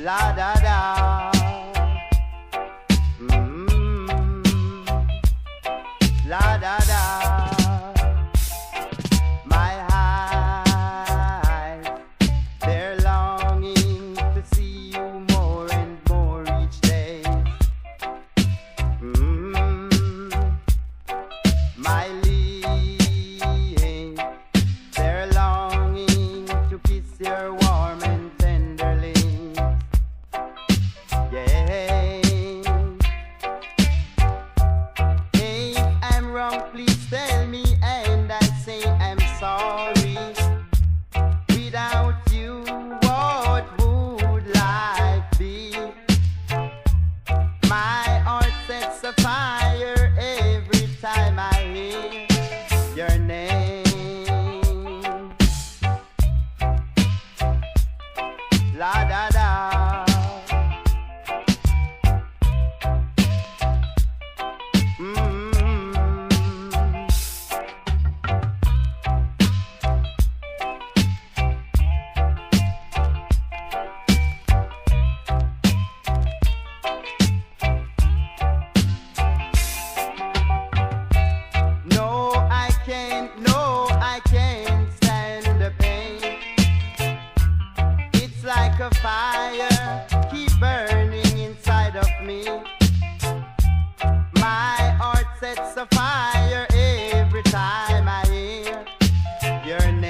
La da da. La da da. My eyes, they're longing to see you more and more each day. My lips, they're longing to kiss your warm and tender lips. Yeah. If I'm wrong, please tell me, and I say I'm sorry. Without you, what would life be? My heart sets afire every time I hear your name. La da da. No, I can't stand the pain. It's like a fire, keep burning inside of me. My heart sets afire every time I hear your name.